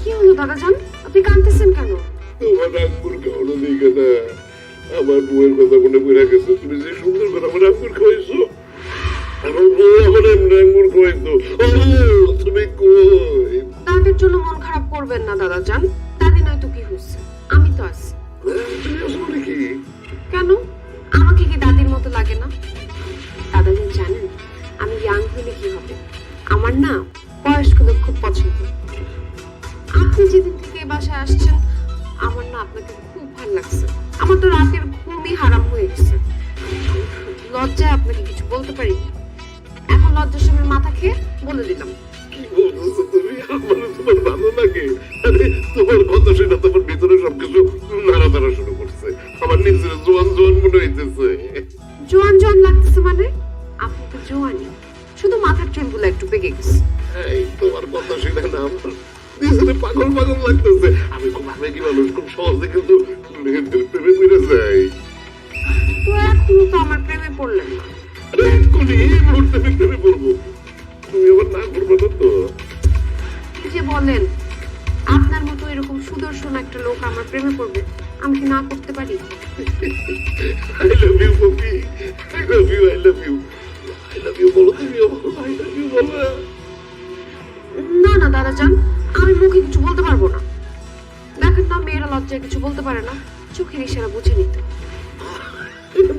কি হলো দাদা যান, আপনি কাঁদতেছেন কেন? তোমার আঙ্গুর খাওয়ানো দিকে না, আমার বউয়ের কথা মনে পড়ে গেছে। তুমি যে সুন্দর করে আমার আঙ্গুর খাওয়াইছো, আমার বউ আমার এমনি আঙ্গুর খাওয়াইতো। ও তুমি কই? দাদির জন্য মন খারাপ করবেন না দাদা যান। দাদি নয়তো কি হয়েছে, আমি তো আছি। তুমি আসো নাকি? কেন, আমাকে কি দাদির মতো লাগে না? দাদা যান জানেন, আমি ইয়াং হলে কি হবে? আমার না বয়স্ক লোক খুব পছন্দ। আপনি যেদিন থেকে এই বাসায় আসছেন আমার না আপনাকে খুব ভালো লাগছে। আমার তো রাতের ঘুমই হারাম হয়ে গেছে। লজ্জায় আপনাকে কিছু বলতে পারি, এখন লজ্জার সময় মাথা খেয়ে বলে দিলাম। কি বলতেছো তুমি? আমার তোমার ভালো লাগে? আরে তোমার কথা শুনে তোমার ভিতরে সবকিছু নাড়াচাড়া শুরু করছে। আমার নিজের জোয়ান জোয়ান মনে হইতেছে। জোয়ান জোয়ান লাগতেছে মানে? আপনি তো জোয়ানই, শুধু মাথার চুলগুলো একটু পেকে গেছে। এই তোমার কথা শুনে না আমার নিজের পাগল পাগল লাগতেছে। আমি খুব আবেগী মানুষ, খুব সহজে কিন্তু মেয়েদের প্রেমে পড়ে যাই। তো এখনো তো আমার প্রেমে পড়লেন না। আরে এক্ষুনি এই মুহূর্তে আমি প্রেমে পড়বো। তুমি আবার না করবে না তো? কি যে বলেন, আপনার মতো এরকম সুদর্শন একটা লোক আমার প্রেমে পড়বে, আমি কি না করতে পারি? I love you, Poppy. I love you, I love you. I love you বলো, তুমিও বলো, I love you বলো। না না দাদা যান, আমি মুখে কিছু বলতে পারবো না। দেখেন না, মেয়েরা লজ্জায় কিছু বলতে পারে না, চোখের ইশারা বুঝে নিতে।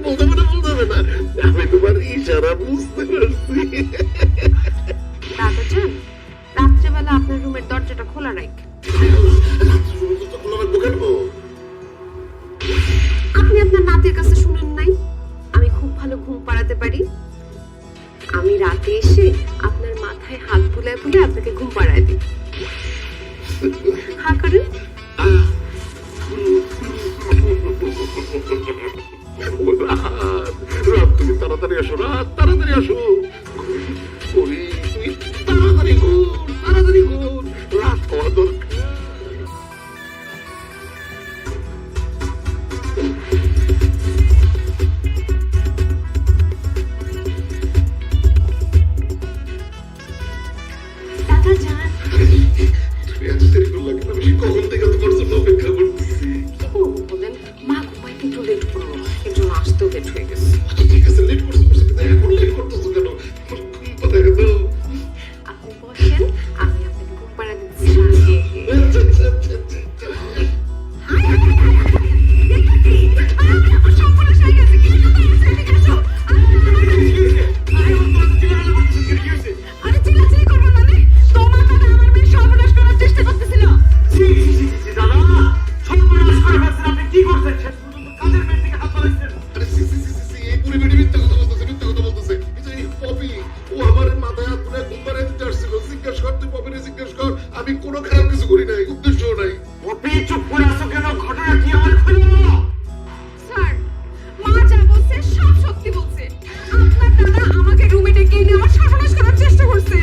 বলতে হবে না, আমি তোমার ইশারা বুঝতে পারছি। দাদা যান, রাত্রেবেলা আপনার রুমের দরজাটা খোলা রাখেন। তখন আমার বুকে নেবো। আপনি আপনার নাতির কাছে শুনেন নাই আমি খুব ভালো ঘুম পাড়াতে পারি? আসতেও লেট হয়ে গেছে। আচ্ছা ঠিক আছে, লেট করছো কিন্তু এখন লেট করতেছো কেন? আমার ঘুম পাড়া দাও। আপনি বসেন, আমি আপনাকে ঘুম পাড়া দিচ্ছি। আচ্ছা, আচ্ছা, আচ্ছা, আচ্ছা, আচ্ছা। আরে চিল্লাচিল্লি করবে মানে? তোমার দাদা আমার মেয়ে সর্বনাশ করার চেষ্টা করতেছিল। দাদা সর্বনাশ করে ফেলছেন। আপনি কি করছেন? শেষ পর্যন্ত কাজের মেয়ের দিকে হাত বাড়াইছেন। আরে সি, সি, সি, সি, সি, এই বুড়ি বেটি মিথ্যা কথা বলতেছে, মিথ্যা কথা বলতেছে। এই যে এই পপি, ও আমার মাথায় হাত তুলে ঘুম পাড়ায় দিতে আসছিল। জিজ্ঞেস কর, তুই পপিরে জিজ্ঞেস কর। আমি কোনো খারাপ কিছু করি নাই, উদ্দেশ্যও নাই। পপি চুপ করে আছো কেন? ঘটনা কি আমার খুলে বলো। স্যার, মা যা বলছে সব সত্যি বলছে। আপনার দাদা আমাকে রুমে ডেকে এনে আমার সর্বনাশ করার চেষ্টা করছে।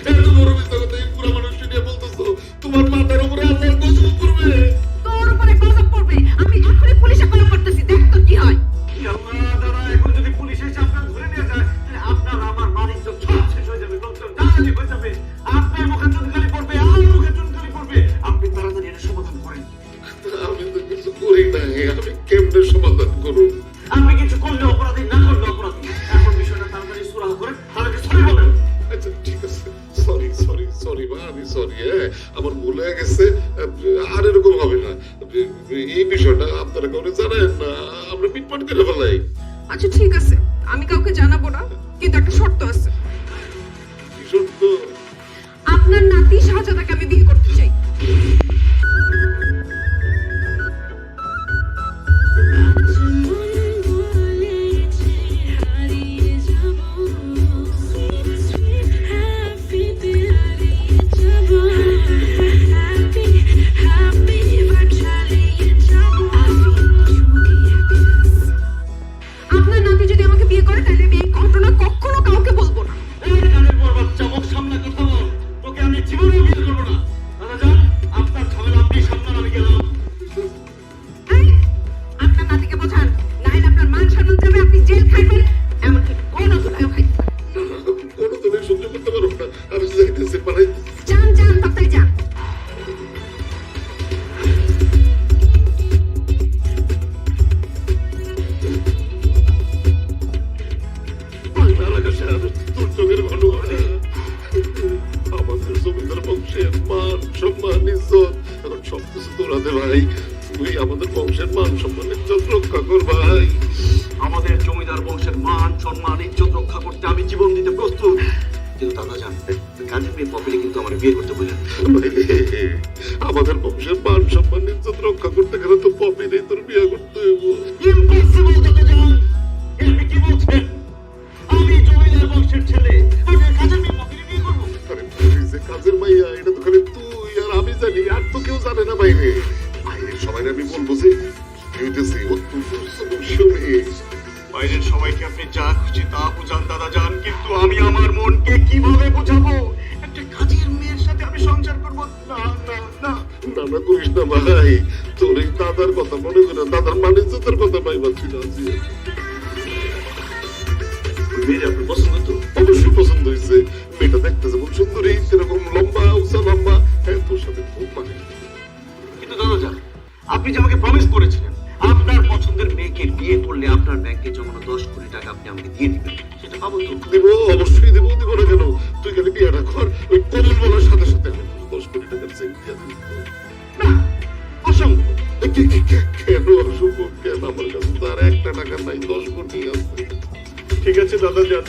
এত বড় মিথ্যা কথা এই পুরা মানুষটা নিয়ে বলতেছো। তোমার মাথার উপরে আল্লাহর গজব পড়বে। তোর উপরে গজব পড়বে। আমি এখনই পুলিশে কল করতেছি, দেখ তো কি হয়। আল্লাহ, দাদা এখন যদি পুলিশ এসে আপনার ধরে নিয়ে যায় তাহলে আপনার আমার বাণিজ্য সব শেষ হয়ে যাবে। লোকজন জানাজানি হয়ে যাবে। আপনার মুখে চুনকালি পড়বে, আমার মুখে চুনকালি পড়বে। আপনি তাড়াতাড়ি এটা সমাধান করেন। আমি তো কিছু করি নাই, আমি কেমনে সমাধান করুন? আপনি কিছু করলে অপরাধী, না করলে অপরাধী। এখন বিষয়টা তাড়াতাড়ি সুরাহ করেন, তাদেরকে সরি বলেন। আচ্ছা ঠিক আছে, সরি সরি সরি মা, আমি সরি। হ্যাঁ আমার ভুল হয়ে গেছে, আর এরকম হবে না। এই বিষয়টা আপনারা কাউকে জানেন না, আমরা মিটমাট করে ফেলাই। আচ্ছা ঠিক আছে, আমি কাউকে জানাবো না, কিন্তু একটা শর্ত আছে। কি সত্য? আপনার নাতি শাহজাদাকে আমি বিয়ে করতে চাই। আপনার নাতি যদি আমাকে বিয়ে করে তাহলে আমি এই ঘটনা কখনো কাউকে বলবো না। এই কানের পর বাচ্চা, মুখ সামনে কথা বল। তোকে আমি জীবনেও বিয়ে করবো না। দাদা যান, আপনার ঝামেলা আপনি সামলান, আমি গেলাম। এই, আপনার নাতিকে বোঝান, নাহলে আপনার মান সম্মান যাবে, আপনি জেল খাইবেন, এমনকি কোনো ধুলাইও খাইতে পারেন। কোনো তুমি সহ্য করতে পারো না, আমি যাইতেছি পালাই। যান যান, তাড়াতাড়ি যান। তোর চোখের ঘন ঘনে আমাদের জমিদার বংশের মান সম্মান ইজ্জত এখন সবকিছু তোরাতে ভাই। তুই আমাদের বংশের মান সম্মান ইজ্জত রক্ষা কর ভাই। আমাদের জমিদার বংশের মান সম্মান ইজ্জত রক্ষা করতে আমি জীবন দিতে প্রস্তুত। কিন্তু দাদা জান, কাজের মেয়ে পপিলে কিন্তু আমার বিয়ে করতে বললেন। আমাদের বংশের মান সম্মান ইজ্জত রক্ষা করতে গেলে তো পপি নেই, তোর বিয়ে করতে হইব। ইম্পসিবল দাদা জান, আপনি কি বলছেন? আমি জমিদার বংশের ছেলে, আমি কাজের মেয়ে পপিলে বিয়ে করবো? আরে তুই যে কাজের মাইয়া, এটা তো খালি তুই আর আমি জানি, আর তো কেউ জানে না বাইরে। বাইরের সবাই আমি বলবো যে কি হইতেছে, অত্যন্ত বংশীয় মেয়ে। বাইরের সবাইকে আপনি যা খুশি তা বুঝান দাদা যান, কিন্তু আমি আমার মনকে কিভাবে বোঝাবো? একটা কাজের মেয়ের সাথে আমি সংসার করবো না, না, না। না না করিস না ভাই, তোর এই দাদার কথা মনে করে দাদার মানে তোর কথা ভাই পাচ্ছি না। মেয়ের আপনার পছন্দ তো? অবশ্যই পছন্দ হয়েছে। মেয়েটা দেখতে যেমন সুন্দরী, সেরকম লম্বা, উঁচা লম্বা। হ্যাঁ তোর সাথে খুব মানে। কিন্তু দাদা যান, আপনি যে আমাকে প্রমিস করেছিলেন আপনার পছন্দের মেয়েকে বিয়ে করলে আপনার ব্যাংকে জমানো 10 কোটি টাকা আপনি আমাকে দিয়ে দিবেন, সেটা পাবো তো? দিব, অবশ্যই দিব, দিব না কেন? তুই খালি বিয়েটা কর, ওই কমল বলার সাথে সাথে আমি 10 কোটি টাকার চেক দিয়ে দিব। না, অসম্ভব। কেন অসম্ভব? কেন? আমার কাছে তো আর একটা টাকা নাই, 10 কোটি আছে। ঠিক আছে দাদা যান,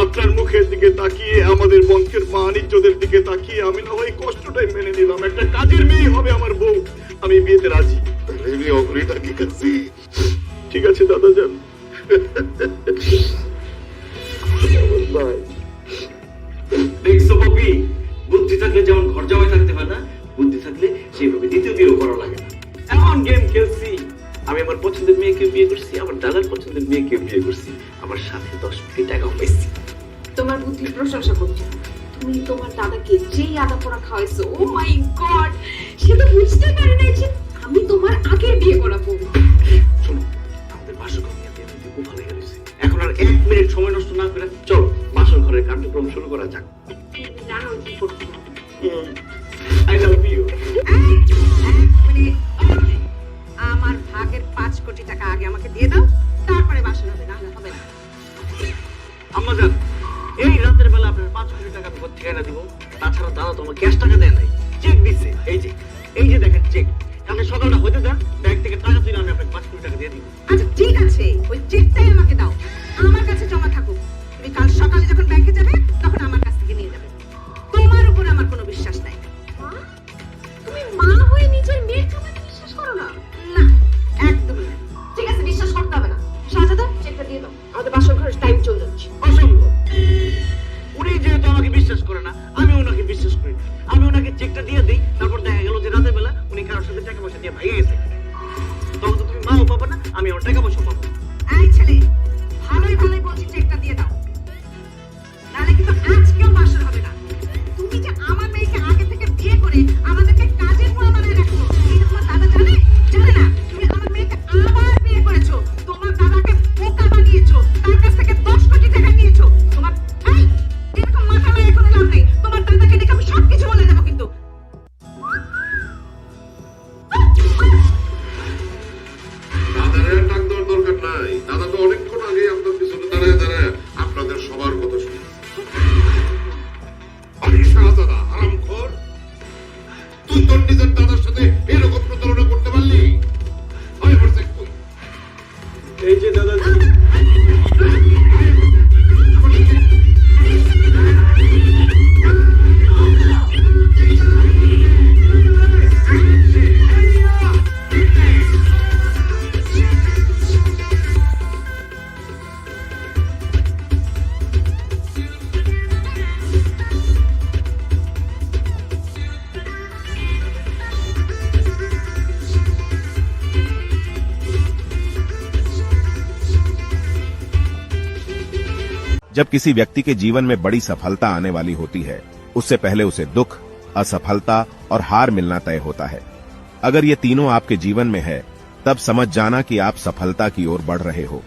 আপনার মুখের দিকে তাকিয়ে, আমাদের বংশের মান ইজ্জতের দিকে তাকিয়ে আমি না হয় কষ্টটাই মেনে নিলাম। একটা কাজের মেয়ে হবে আমার বউ, আমি বিয়েতে রাজি। তাহলে আমি অগ্রি টাকি কাছি। ঠিক আছে দাদা যান। আমার ভাই দেখছো পপি, বুদ্ধি থাকলে যেমন ঘর জামাই থাকতে হয় না, বুদ্ধি থাকলে সেইভাবে দ্বিতীয় বিয়েও করা লাগে না। এমন গেম খেলছি, আমি আমার পছন্দের মেয়েকে বিয়ে করছি, আমার দাদার পছন্দের মেয়েকে বিয়ে করছি, আমার সাথে 10 কোটি টাকাও পাইছি। তোমার বুদ্ধির প্রশংসা করছি। তুমি তোমার দাদাকে যেই আদা পোড়া খাওয়াইছো, ও মাই গড, সে তো বুঝতে পারে না যে আমি তোমার আগে বিয়ে করাবো। শোনো, আমাদের বাসর ঘর নিয়ে আমি খুব ভালো গেছে। এখন আর 1 মিনিট সময় নষ্ট না করে চলো বাসর ঘরের কার্যক্রম শুরু করা যাক। তুমি জানো কি করতে হবে। I love you. এক মিনিট, আমার ভাগের আগে আমাকে দিয়ে দাও, তারপরে বাসন হবে, নাহলে হবে না। আম্মা জান, এই রাতের বেলা আপনার 5 কোটি টাকা আমি কোথা থেকে এনে দিব? তাছাড়া দাদা তো আমার ক্যাশ টাকা দেয় নাই, চেক দিচ্ছে। এই যে দেখেন চেক। কালকে সকালটা হতে দেন, ব্যাংক থেকে টাকা তুলে আমি আপনাকে 5 কোটি টাকা দিয়ে দিব। আচ্ছা ঠিক আছে, ওই চেকটাই আমাকে দাও, আমার কাছে জমা থাকুক। তুমি কাল সকালে যখন ব্যাংকে যাবে তখন আমার কাছ থেকে নিয়ে যাবে। তোমার উপর আমার কোনো বিশ্বাস নাই। মা, তুমি মা হয়ে নিজের মেয়ের কামাইতে বিশ্বাস করো না? না, একদমই না। ঠিক আছে, বিশ্বাস করতে হবে না। শাহজাদা, চেকটা দিয়ে দাও, আমাদের বাসর ঘরের টাইম চলে যাচ্ছে। অসম্ভব। উনি যেহেতু আমাকে বিশ্বাস করে না, আমি ওনাকে বিশ্বাস করি না। আমি ওনাকে চেকটা দিয়ে দিই, তারপর দেখা গেল যে রাতের বেলা উনি কারোর সাথে টাকা পয়সা দিয়ে ভাইগে গেছে। তখন তো তুমি মাও পাবো না, আমি আমার টাকা পয়সা পাবো। এই ছেলে, ভালোই ভালোই বলছি চেকটা দিয়ে দাও, নাহলে কিন্তু আজকেও বাসর হবে না। তুমি যে আমার মেয়েকে আগে থেকে বিয়ে করে আমাদেরকে কাজের বুয়া বানায় রাখো, এটা তোমার দাদা জানে? জানে না? তুমি আমার মেয়েকে আবার বিয়ে করেছো, তোমার দাদাকে বোকা বানিয়েছো, তার কাছ থেকে 10 কোটি টাকা নিয়েছো। তোমার এই এরকম মাথা না এখন লাভ নেই, তোমার দাদাকে দেখে আমি সবকিছু বলে দেবো কিন্তু। দাদারে ডাক দেওয়ার দরকার নাই। দাদা তো অনেকক্ষণ আগে আপনার পিছনে দাঁড়ায় দাঁড়ায় আপনাদের সবার কথা শুনেছে। আরে শাহজাদা, হারামখোর, তুই তোর নিজের দাদার সাথে এরকম প্রতারণা করতে পারলি? হয় আমার চেক কই? এই যে দাদাজি, जब किसी व्यक्ति के जीवन में बड़ी सफलता आने वाली होती है, उससे पहले उसे दुख, असफलता और हार मिलना तय होता है। अगर ये तीनों आपके जीवन में है, तब समझ जाना कि आप सफलता की ओर बढ़ रहे हो।